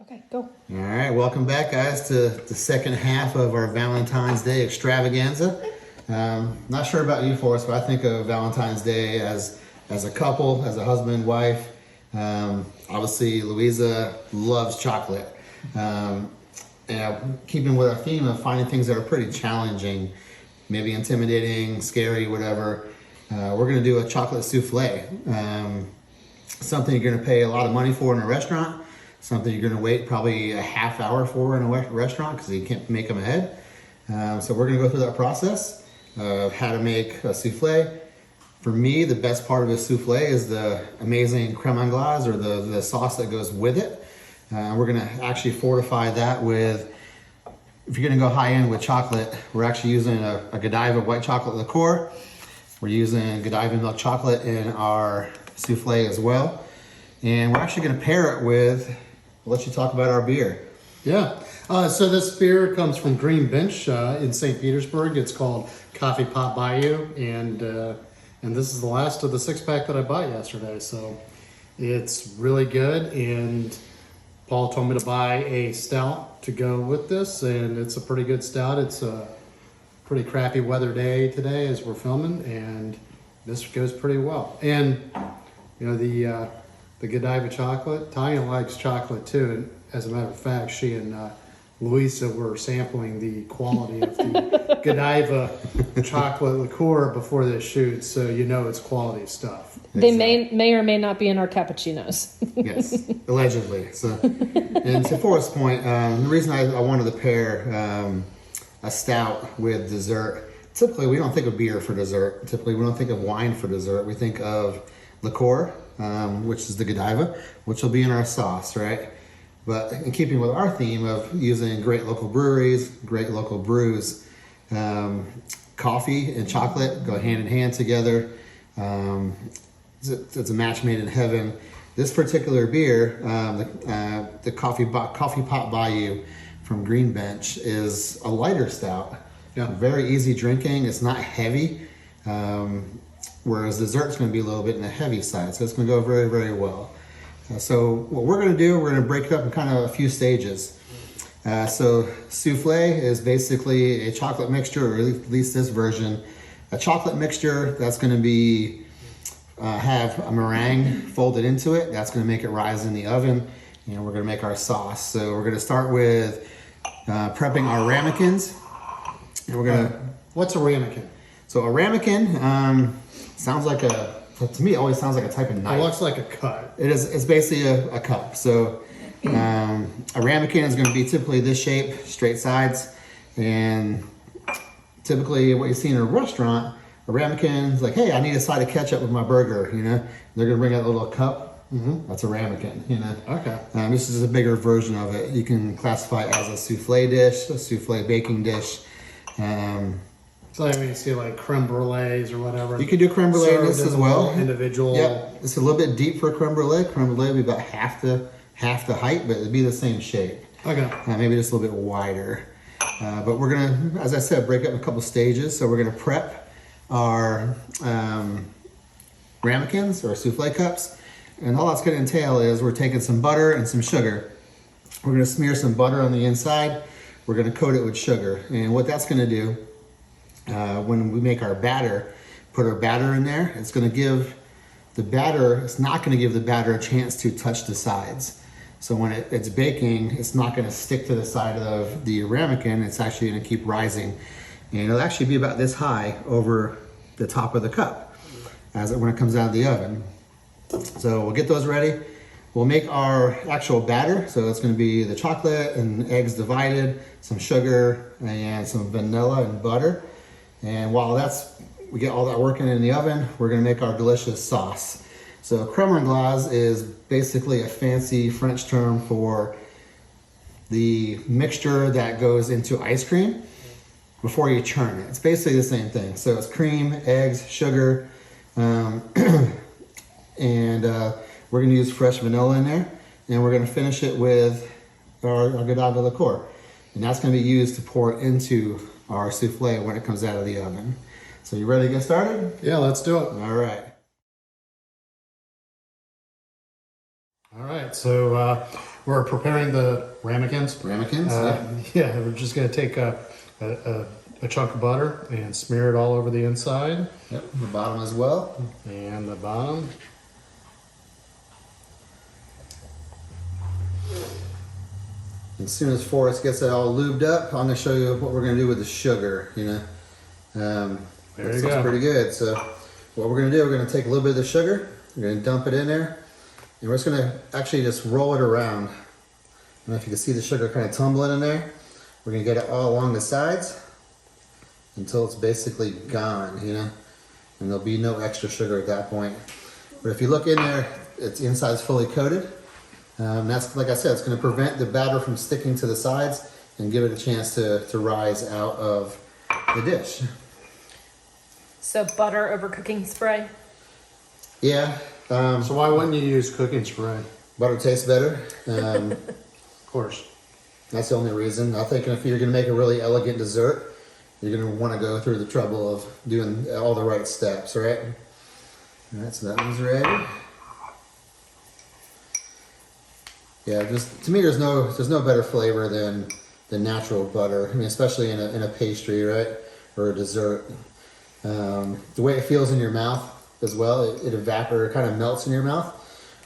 Okay, go. All right, welcome back, guys, to the second half of our Valentine's Day extravaganza. Not sure about you, Forrest, but I think of Valentine's Day as a couple, as a husband, wife. Obviously, Louisa loves chocolate. And keeping with our theme of finding things that are pretty challenging, maybe intimidating, scary, whatever, we're going to do a chocolate souffle. Something you're going to pay a lot of money for in a restaurant. Something you're going to wait probably a half hour for in a restaurant because you can't make them ahead. So we're going to go through that process of how to make a souffle. For me, the best part of a souffle is the amazing creme anglaise, or the sauce that goes with it. We're going to actually fortify that with, if you're going to go high end with chocolate, we're actually using a Godiva white chocolate liqueur. We're using Godiva milk chocolate in our souffle as well. And we're actually going to pair it with, I'll let you talk about our beer. Yeah, so this beer comes from Green Bench in St. Petersburg. It's called Coffee Pot Bayou, and this is the last of the 6-pack that I bought yesterday. So it's really good, and Paul told me to buy a stout to go with this, and it's a pretty good stout. It's a pretty crappy weather day today as we're filming, and this goes pretty well. And you know, the Godiva chocolate, Tanya likes chocolate too, and as a matter of fact, she and Louisa were sampling the quality of the Godiva chocolate liqueur before this shoot, so you know it's quality stuff. They may or may not be in our cappuccinos. Yes, allegedly. So, and to Forrest's point, the reason I wanted to pair a stout with dessert, typically we don't think of beer for dessert. Typically we don't think of wine for dessert. We think of liqueur, which is the Godiva, which will be in our sauce, right? But in keeping with our theme of using great local breweries, great local brews, coffee and chocolate go hand in hand together. It's a match made in heaven. This particular beer, the Coffee Pot Bayou from Green Bench, is a lighter stout. Yeah. Very easy drinking. It's not heavy. Whereas dessert's going to be a little bit in the heavy side, so it's going to go very, very well. So what we're going to do, we're going to break it up in kind of a few stages. So souffle is basically a chocolate mixture, or at least this version, a chocolate mixture that's going to be have a meringue folded into it. That's going to make it rise in the oven, and we're going to make our sauce. So we're going to start with prepping our ramekins. And we're going to. What's a ramekin? So a ramekin sounds like to me, it always sounds like a type of knife. It looks like a cut. It is. It's basically a cup. So a ramekin is going to be typically this shape, straight sides, and typically what you see in a restaurant, a ramekin is like, hey, I need a side of ketchup with my burger. You know, they're going to bring out a little cup. Mm-hmm. That's a ramekin. You know. Okay. This is a bigger version of it. You can classify it as a souffle dish, a souffle baking dish. So I mean, you see like creme brulees or whatever. You could do creme brulee in this as well. Individual. Yeah, it's a little bit deep for creme brulee. Creme brulee would be about half the height, but it'd be the same shape. Okay. Maybe just a little bit wider. But we're gonna, as I said, break up in a couple stages. So we're gonna prep our ramekins, or souffle cups, and all that's gonna entail is we're taking some butter and some sugar. We're gonna smear some butter on the inside. We're gonna coat it with sugar, and what that's gonna do, when we make our batter, put our batter in there, it's going to give the batter, it's not going to give the batter a chance to touch the sides. So when it's baking, it's not going to stick to the side of the ramekin. It's actually going to keep rising. And it'll actually be about this high over the top of the cup when it comes out of the oven. So we'll get those ready. We'll make our actual batter. So it's going to be the chocolate and eggs divided, some sugar and some vanilla and butter. And while we get all that working in the oven, we're gonna make our delicious sauce. So creme anglaise is basically a fancy French term for the mixture that goes into ice cream before you churn it. It's basically the same thing. So it's cream, eggs, sugar, and we're gonna use fresh vanilla in there. And we're gonna finish it with our Godiva liqueur. And that's gonna be used to pour into our souffle when it comes out of the oven. So you ready to get started? Yeah, let's do it. All right. All right, so we're preparing the ramekins. Ramekins. Yeah, we're just gonna take a chunk of butter and smear it all over the inside. Yep, the bottom as well. And the bottom. As soon as Forrest gets it all lubed up, I'm going to show you what we're going to do with the sugar. You know, There that you smells go. pretty good. So what we're going to do, we're going to take a little bit of the sugar, we're going to dump it in there, and we're just going to actually just roll it around. I don't know if you can see the sugar kind of tumbling in there. We're going to get it all along the sides until it's basically gone, you know, and there'll be no extra sugar at that point. But if you look in there, its inside's fully coated. That's, like I said, it's going to prevent the batter from sticking to the sides and give it a chance to rise out of the dish. So butter over cooking spray. Yeah, So why wouldn't you use cooking spray? butter tastes better. Of course. That's the only reason. I think if you're going to make a really elegant dessert, you're going to want to go through the trouble of doing all the right steps, right? All right, so that one's ready. Yeah, just to me, there's no better flavor than the natural butter. I mean, especially in a pastry, right, or a dessert. The way it feels in your mouth as well, it evaporates, kind of melts in your mouth.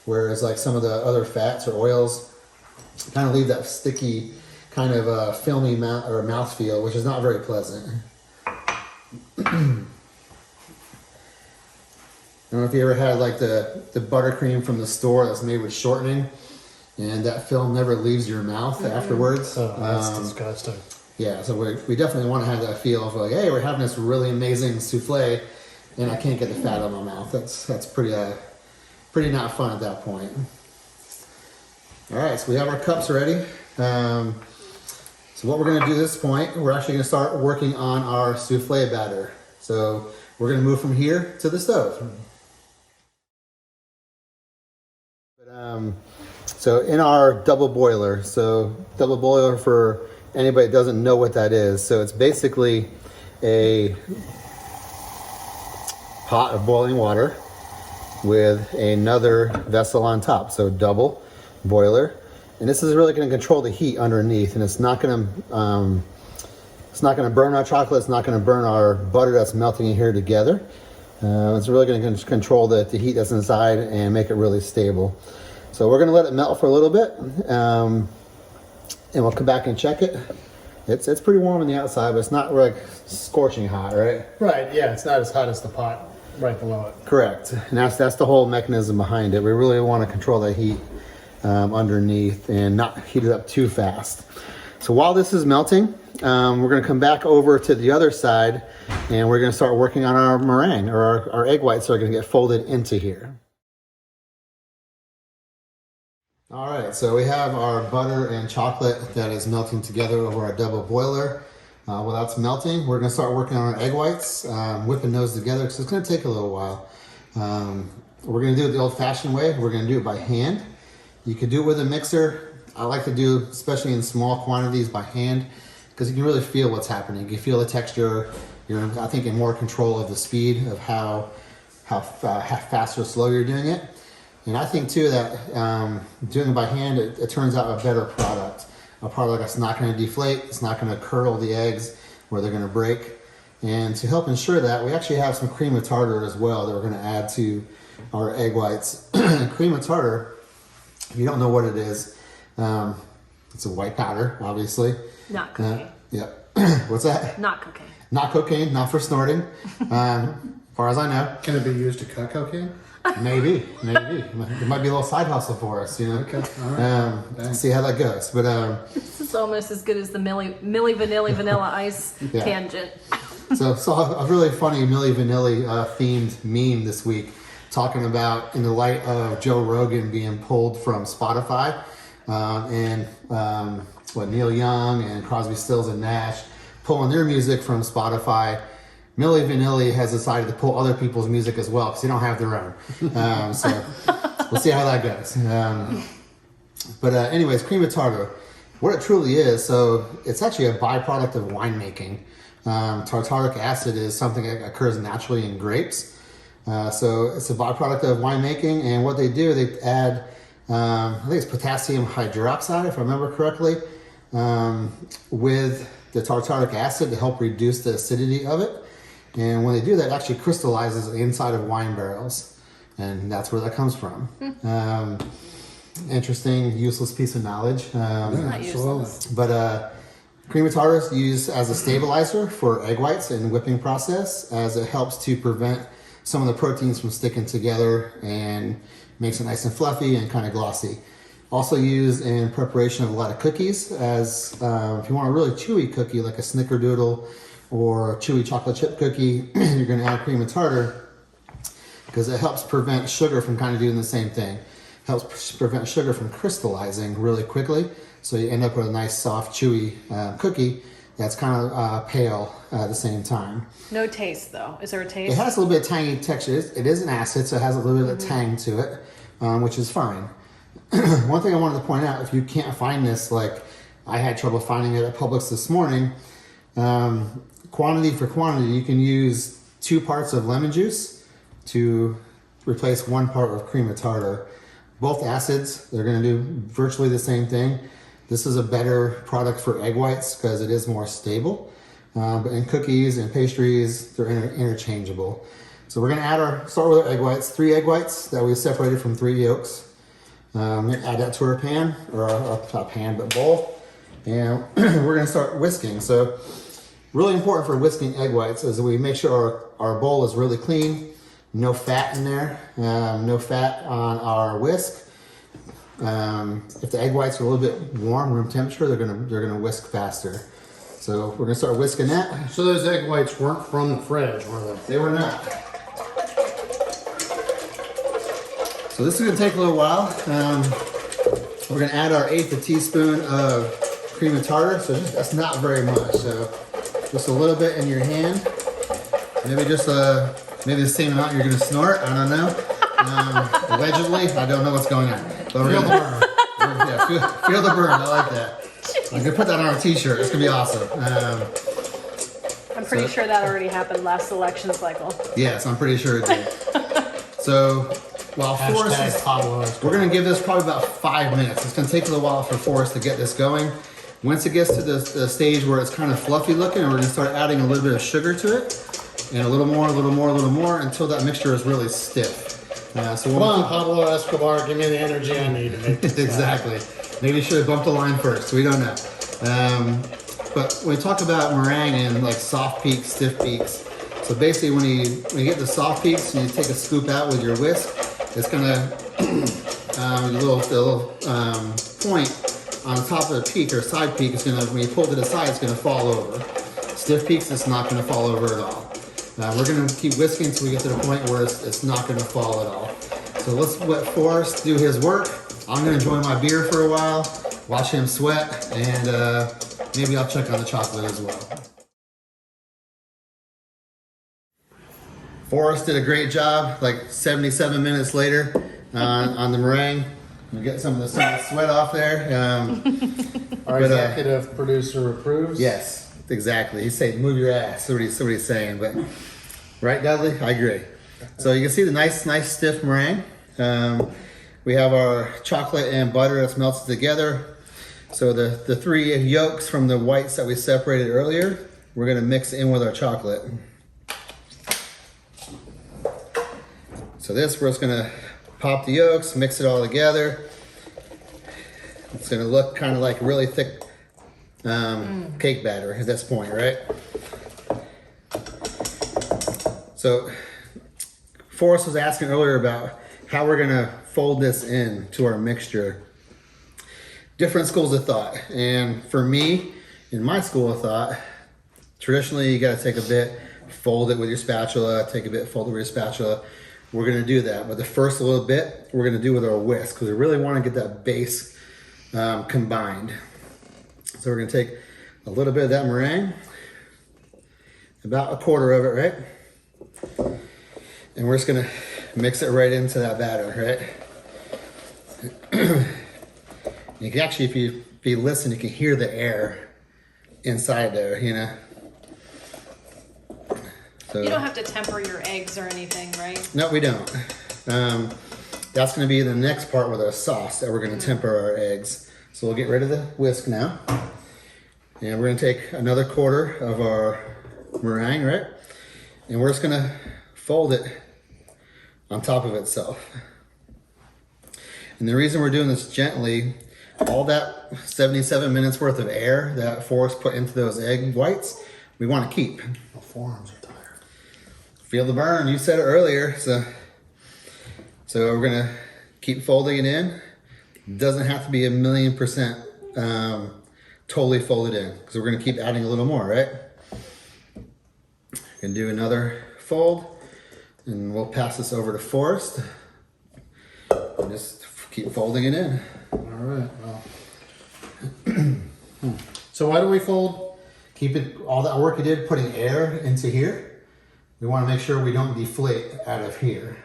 Whereas like some of the other fats or oils kind of leave that sticky, kind of filmy mouth feel, which is not very pleasant. I don't know if you ever had like the buttercream from the store that's made with shortening. And that film never leaves your mouth afterwards. Oh, that's disgusting. Yeah, so we definitely want to have that feel of like, hey, we're having this really amazing souffle, and I can't get the fat out of my mouth. That's pretty not fun at that point. All right, so we have our cups ready. So what we're going to do at this point, we're actually going to start working on our souffle batter. So we're going to move from here to the stove. So in our double boiler, for anybody that doesn't know what that is, so it's basically a pot of boiling water with another vessel on top, so double boiler. And this is really going to control the heat underneath, and it's not going to burn our chocolate, it's not going to burn our butter that's melting in here together. It's really going to control the heat that's inside and make it really stable. So we're going to let it melt for a little bit, and we'll come back and check it. It's pretty warm on the outside, but it's not like scorching hot, right? Right, yeah, it's not as hot as the pot right below it. Correct. And that's the whole mechanism behind it. We really want to control the heat underneath and not heat it up too fast. So while this is melting, we're going to come back over to the other side, and we're going to start working on our meringue, or our egg whites are going to get folded into here. All right, so we have our butter and chocolate that is melting together over our double boiler. While that's melting, we're going to start working on our egg whites, whipping those together because it's going to take a little while. We're going to do it the old-fashioned way. We're going to do it by hand. You could do it with a mixer. I like to do, especially in small quantities, by hand because you can really feel what's happening. You can feel the texture. You're, I think, in more control of the speed of how fast or slow you're doing it. And I think too that doing it by hand, it turns out a better product. A product that's not going to deflate, it's not going to curdle the eggs where they're going to break. And to help ensure that, we actually have some cream of tartar as well that we're going to add to our egg whites. Cream of tartar, if you don't know what it is, it's a white powder, obviously. Not cocaine. Yep. What's that? Not cocaine. Not cocaine, not for snorting, as far as I know. Can it be used to cut cocaine? Maybe. It might be a little side hustle for us, you know. Okay, all right. See how that goes. But This is almost as good as the Milli Vanilla Ice Yeah. tangent. so saw a really funny Milli Vanilli themed meme this week, talking about in the light of Joe Rogan being pulled from Spotify, and Neil Young and Crosby, Stills and Nash pulling their music from Spotify. Milli Vanilli has decided to pull other people's music as well because they don't have their own. So we'll see how that goes. But anyways, cream of tartar, what it truly is, so it's actually a byproduct of winemaking. Tartaric acid is something that occurs naturally in grapes. So it's a byproduct of winemaking, and what they do, they add I think it's potassium hydroxide, if I remember correctly, with the tartaric acid to help reduce the acidity of it. And when they do that, it actually crystallizes inside of wine barrels. And that's where that comes from. Interesting, useless piece of knowledge. Not useless. But cream of tartar is used as a stabilizer for egg whites in the whipping process, as it helps to prevent some of the proteins from sticking together and makes it nice and fluffy and kind of glossy. Also used in preparation of a lot of cookies, as if you want a really chewy cookie like a snickerdoodle or a chewy chocolate chip cookie, you're going to add cream of tartar because it helps prevent sugar from kind of doing the same thing. Helps prevent sugar from crystallizing really quickly, so you end up with a nice soft chewy cookie that's kind of pale at the same time. No taste though. Is there a taste? It has a little bit of tangy texture. It is an acid, so it has a little bit of tang to it, which is fine. One thing I wanted to point out, if you can't find this, like I had trouble finding it at Publix this morning, quantity for quantity, you can use 2 parts of lemon juice to replace 1 part of cream of tartar. Both acids, they're going to do virtually the same thing. This is a better product for egg whites because it is more stable. But in cookies and pastries, they're interchangeable. So we're going to start with our egg whites. 3 egg whites that we separated from 3 yolks. Add that to our pan, or not pan, but bowl. And we're going to start whisking. So really important for whisking egg whites is that we make sure our bowl is really clean. No fat in there, no fat on our whisk. If the egg whites are a little bit warm, room temperature, they're gonna whisk faster. So we're gonna start whisking that. So those egg whites weren't from the fridge, were they? They were not. So this is gonna take a little while. We're gonna add our 1/8 teaspoon of cream of tartar. So that's not very much. So just a little bit in your hand. Maybe just maybe the same amount you're gonna snort. I don't know. Allegedly, I don't know what's going on. But Feel the burn. feel the burn. I like that. I'm gonna put that on our T-shirt. It's gonna be awesome. I'm pretty sure that already happened last election cycle. Yes, I'm pretty sure it did. So while Forrest is, we're gonna give this probably about 5 minutes. It's gonna take a little while for Forrest to get this going. Once it gets to the stage where it's kind of fluffy looking, we're gonna start adding a little bit of sugar to it. And a little more until that mixture is really stiff. So Come on, Pablo Escobar, give me the energy I need to make this exactly. Maybe you should have bumped the line first. We don't know. But when we talk about meringue and like soft peaks, stiff peaks, so basically when you get the soft peaks and you take a scoop out with your whisk, it's gonna the little point on the top of the peak or side peak is gonna, when you pull to the side, it's gonna fall over. Stiff peaks, it's not gonna fall over at all. We're going to keep whisking until we get to the point where it's not going to fall at all. So let's let Forrest do his work. I'm going to enjoy my beer for a while, watch him sweat, and maybe I'll check on the chocolate as well. Forrest did a great job, like 77 minutes later on the meringue. We'll get some of the sweat off there. Our executive producer approves. Yes, exactly. He's saying, move your ass. That's what he's saying. But right, Dudley? I agree. So you can see the nice stiff meringue. We have our chocolate and butter that's melted together. So the 3 yolks from the whites that we separated earlier, we're going to mix in with our chocolate. So we're just going to pop the yolks, mix it all together. It's going to look kind of like really thick cake batter at this point, right? So Forrest was asking earlier about how we're gonna fold this in to our mixture. Different schools of thought. And for me, in my school of thought, traditionally you gotta take a bit, fold it with your spatula, take a bit, fold it with your spatula. We're gonna do that. But the first little bit, we're gonna do with our whisk, because we really wanna get that base combined. So we're gonna take a little bit of that meringue, about 1/4 of it, right? And we're just gonna mix it right into that batter, right? You can actually, if you listen, you can hear the air inside there, you know? So, You don't have to temper your eggs or anything, right? no, we don't. That's going to be the next part with our sauce that we're going to temper our eggs. So we'll get rid of the whisk now. And we're going to take another quarter of our meringue, right? And we're just going to fold it on top of itself. And the reason we're doing this gently, all that 77 minutes worth of air that Forrest put into those egg whites, we want to keep. My forearms are tired. Feel the burn, you said it earlier. So we're going to keep folding it in. It doesn't have to be 1,000,000% totally folded in, because we're going to keep adding a little more, right? Gonna do another fold, and we'll pass this over to Forrest. And just keep folding it in. All right. Well. So why do we fold? Keep it, all that work you did putting air into here, we want to make sure we don't deflate out of here.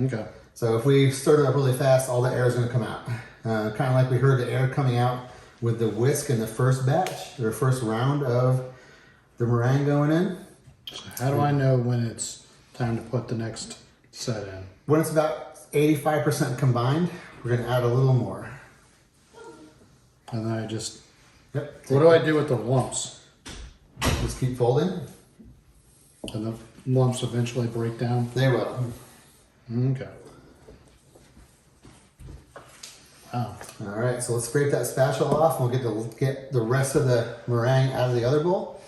Okay. So if we stir it up really fast, all the air is going to come out. Kind of like we heard the air coming out with the whisk in the first batch, or first round of the meringue going in. So how do I know when it's time to put the next set in? When it's about 85% combined, we're going to add a little more. And then I just, Yep. what do I do with the lumps? Just keep folding. And the lumps eventually break down? They will. Okay. Wow. All right, so let's scrape that spatula off. We'll get the rest of the meringue out of the other bowl.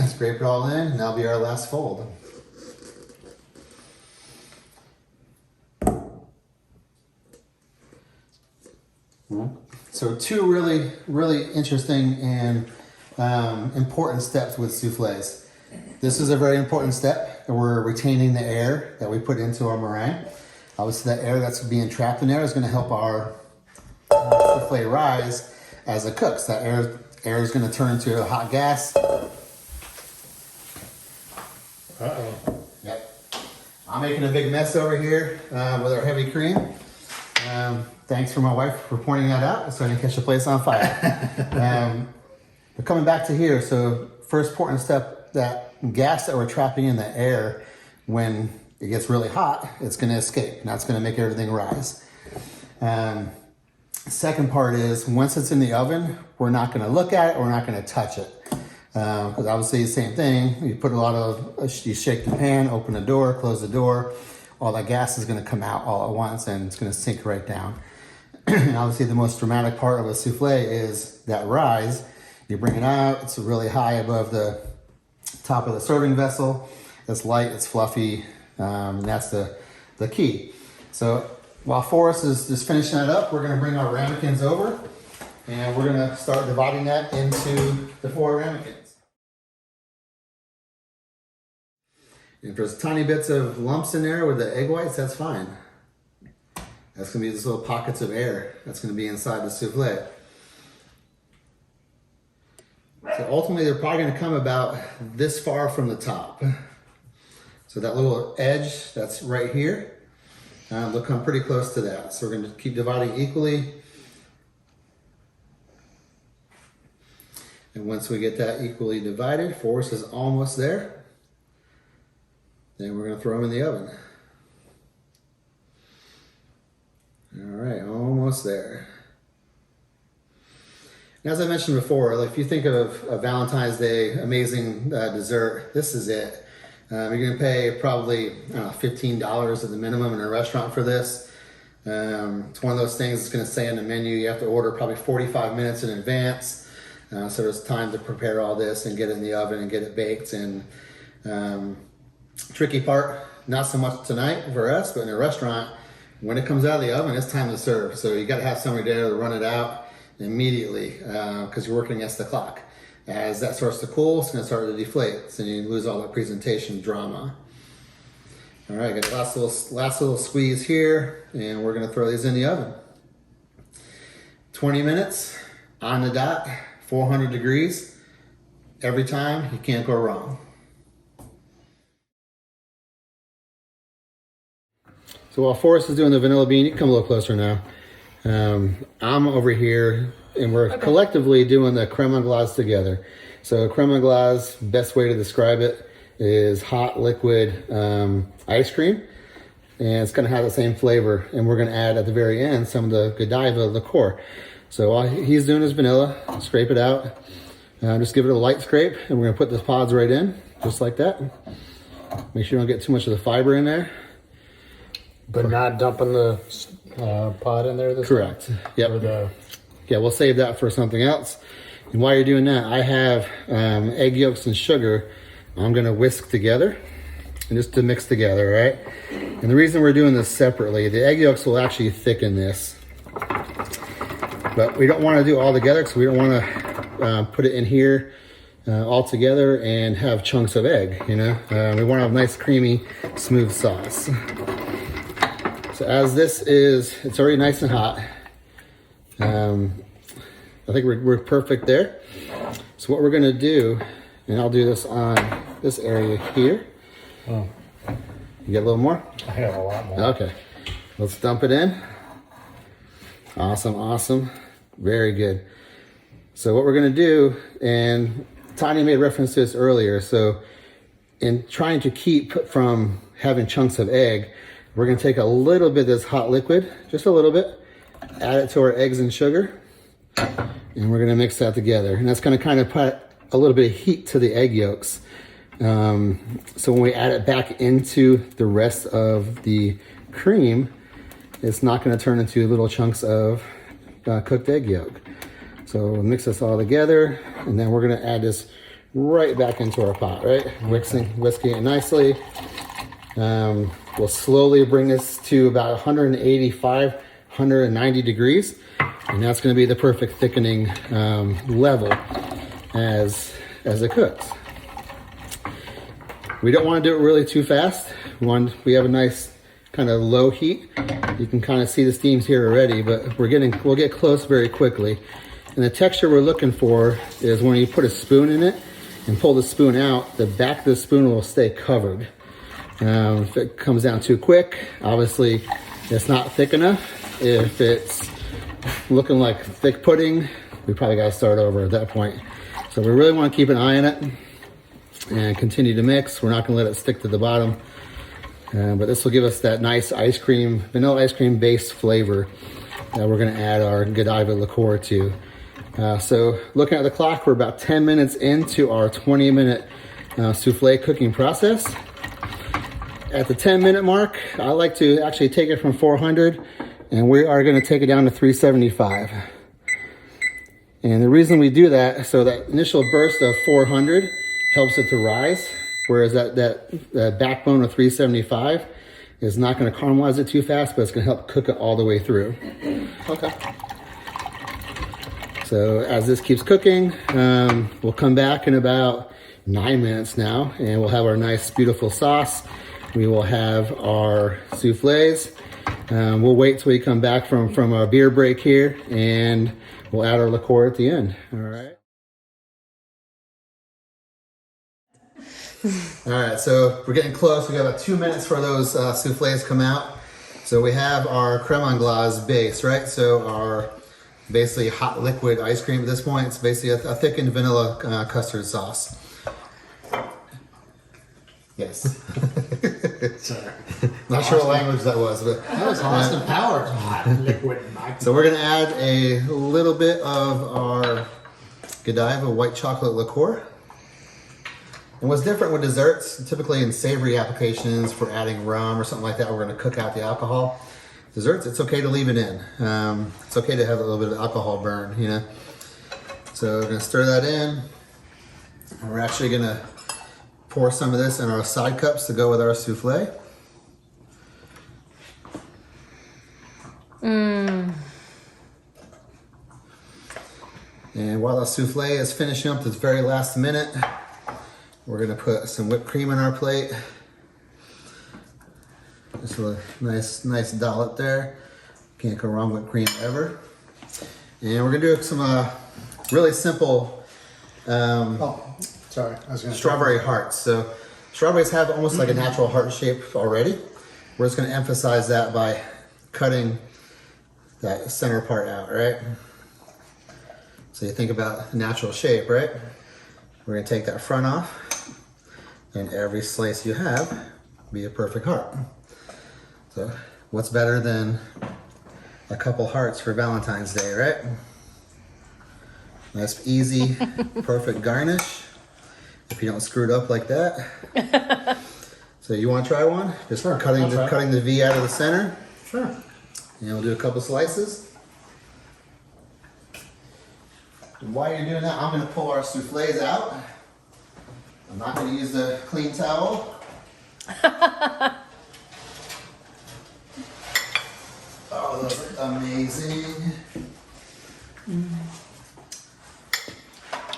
Scrape it all in, and that'll be our last fold. So two really, really interesting and important steps with soufflés. This is a very important step. We're retaining the air that we put into our meringue. Obviously, that air that's being trapped in there is going to help our souffle rise as it cooks. That air is going to turn to a hot gas. Uh-oh. Yep. I'm making a big mess over here with our heavy cream. Thanks for my wife for pointing that out so I didn't catch the place on fire. But coming back to here, so first important step, that gas that we're trapping in the air, when it gets really hot, it's going to escape. And that's going to make everything rise. Second part is, once it's in the oven, we're not going to look at it, we're not going to touch it. Because obviously the same thing, you put you shake the pan, open the door, close the door, all that gas is going to come out all at once and it's going to sink right down. And obviously the most dramatic part of a souffle is that rise. You bring it out, it's really high above the top of the serving vessel. It's light, it's fluffy, and that's the key. So while Forrest is just finishing that up, we're going to bring our ramekins over and we're going to start dividing that into the 4 ramekins. If there's tiny bits of lumps in there with the egg whites, that's fine. That's going to be these little pockets of air that's going to be inside the souffle. So ultimately, they're probably going to come about this far from the top. So that little edge that's right here, they'll come pretty close to that. So we're going to keep dividing equally. And once we get that equally divided, Forrest is almost there. Then we're going to throw them in the oven. All right, almost there. And as I mentioned before, like if you think of a Valentine's Day amazing dessert, this is it. You're going to pay probably, I don't know, $15 at the minimum in a restaurant for this. It's one of those things that's going to say on the menu, you have to order probably 45 minutes in advance. So there's time to prepare all this and get it in the oven and get it baked. And tricky part, not so much tonight for us, but in a restaurant, when it comes out of the oven, it's time to serve. So you got to have somebody there to run it out immediately because you're working against the clock. As that starts to cool, it's going to start to deflate. So you lose all that presentation drama. All right, got a last little squeeze here, and we're going to throw these in the oven. 20 minutes on the dot, 400 degrees. Every time, you can't go wrong. So while Forrest is doing the vanilla bean, you can come a little closer now. I'm over here, and we're collectively doing the creme anglaise together. So creme anglaise, best way to describe it is hot liquid ice cream. and it's gonna have the same flavor. And we're gonna add at the very end some of the Godiva liqueur. So all he's doing is vanilla, scrape it out. Just give it a light scrape, and we're gonna put the pods right in, just like that. Make sure you don't get too much of the fiber in there. But not dumping the pod in there this Correct. time? Yep. Yeah, we'll save that for something else. And while you're doing that, I have egg yolks and sugar I'm gonna whisk together, and just to mix together, right? And the reason we're doing this separately, the egg yolks will actually thicken this. But we don't wanna do it all together, because we don't wanna put it in here all together and have chunks of egg, you know? We wanna have nice, creamy, smooth sauce. So as this is, it's already nice and hot. I think we're perfect there. So what we're gonna do, and I'll do this on this area here. Oh. You get a little more? I have a lot more. Okay, let's dump it in. Awesome, awesome, very good. So what we're gonna do, and Tanya made reference to this earlier, so in trying to keep from having chunks of egg, we're gonna take a little bit of this hot liquid, just a little bit, add it to our eggs and sugar, and we're gonna mix that together. And that's gonna kind of put a little bit of heat to the egg yolks. So when we add it back into the rest of the cream, it's not gonna turn into little chunks of cooked egg yolk. So we'll mix this all together, and then we're gonna add this right back into our pot, right? Whisking it nicely. We'll slowly bring this to about 185, 190 degrees, and that's going to be the perfect thickening level as it cooks. We don't want to do it really too fast. We have a nice kind of low heat. You can kind of see the steams here already, but we'll get close very quickly. And the texture we're looking for is when you put a spoon in it and pull the spoon out, the back of the spoon will stay covered. If it comes down too quick, obviously it's not thick enough. If it's looking like thick pudding, we probably got to start over at that point. So we really want to keep an eye on it and continue to mix. We're not going to let it stick to the bottom, but this will give us that nice vanilla ice cream based flavor that we're going to add our Godiva liqueur to. So looking at the clock, we're about 10 minutes into our 20-minute souffle cooking process. At the 10-minute mark, I like to actually take it from 400, and we are going to take it down to 375. And the reason we do that, so that initial burst of 400 helps it to rise, whereas that backbone of 375 is not going to caramelize it too fast, but it's going to help cook it all the way through. Okay. So as this keeps cooking, we'll come back in about 9 minutes now, and we'll have our nice, beautiful sauce. We will have our soufflés. We'll wait till we come back from our beer break here, and we'll add our liqueur at the end. All right. All right, so we're getting close. We got about 2 minutes for those soufflés come out. So we have our creme anglaise base, right? So our basically hot liquid ice cream at this point. It's basically a thickened vanilla custard sauce. Yes. Sorry. Not sure what language that was, but That was Austin Powers. Hot liquid. so we're gonna add a little bit of our Godiva white chocolate liqueur. And what's different with desserts, typically in savory applications for adding rum or something like that, we're gonna cook out the alcohol. Desserts, it's okay to leave it in. It's okay to have a little bit of alcohol burn, you know. So we're gonna stir that in. And we're actually gonna pour some of this in our side cups to go with our souffle. And while the souffle is finishing up this very last minute, we're gonna put some whipped cream on our plate. Just a nice dollop there. Can't go wrong with cream ever. And we're gonna do some really simple strawberry hearts. So strawberries have almost like a natural heart shape already. We're just gonna emphasize that by cutting that center part out, right? So you think about natural shape, right? We're gonna take that front off, and every slice you have be a perfect heart. So So what's better than a couple hearts for Valentine's Day, right? Nice, easy, perfect garnish. If you don't screw it up like that. So you want to try one? Just Sure, cutting I'll try. the V out of the center. Sure. And we'll do a couple slices. And while you're doing that, I'm going to pull our souffles out. I'm not going to use the clean towel. Oh, those look amazing.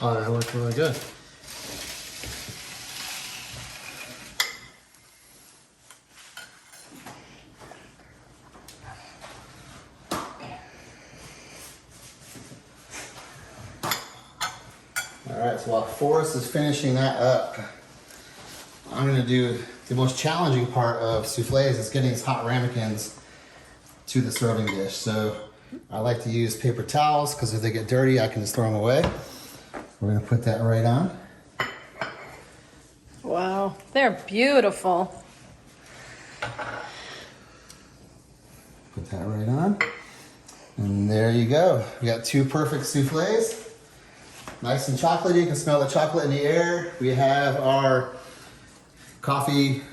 Oh, that looks really good. All right, so while Forrest is finishing that up, I'm going to do the most challenging part of souffles is getting these hot ramekins to the serving dish. So I like to use paper towels because if they get dirty, I can just throw them away. We're going to put that right on. Wow, they're beautiful. Put that right on. And there you go. We got two perfect souffles. Nice and chocolatey. You can smell the chocolate in the air. We have our coffee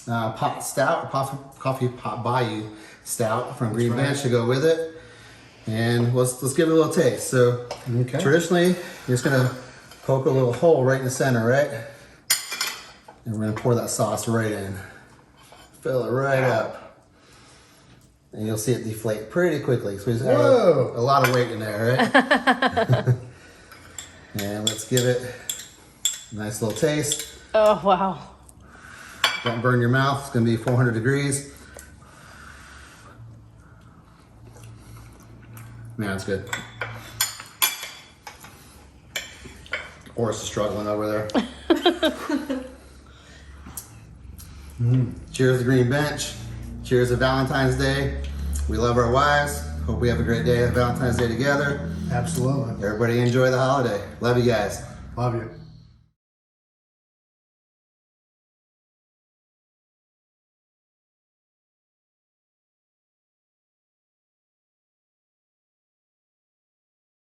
pot stout, coffee pot Bayou stout from Green Bench to go with it. And let's give it a little taste. So traditionally, you're just gonna poke a little hole right in the center, right? And we're gonna pour that sauce right in. Fill it right up. And you'll see it deflate pretty quickly. So we just add a lot of weight in there, right? And let's give it a nice little taste. Oh, wow. Don't burn your mouth. It's gonna be 400 degrees. Man, it's good. Forrest is struggling over there. Cheers to Green Bench. Cheers to Valentine's Day. We love our wives. Hope we have a great day of Valentine's Day together. Absolutely. Everybody enjoy the holiday. Love you guys. Love you.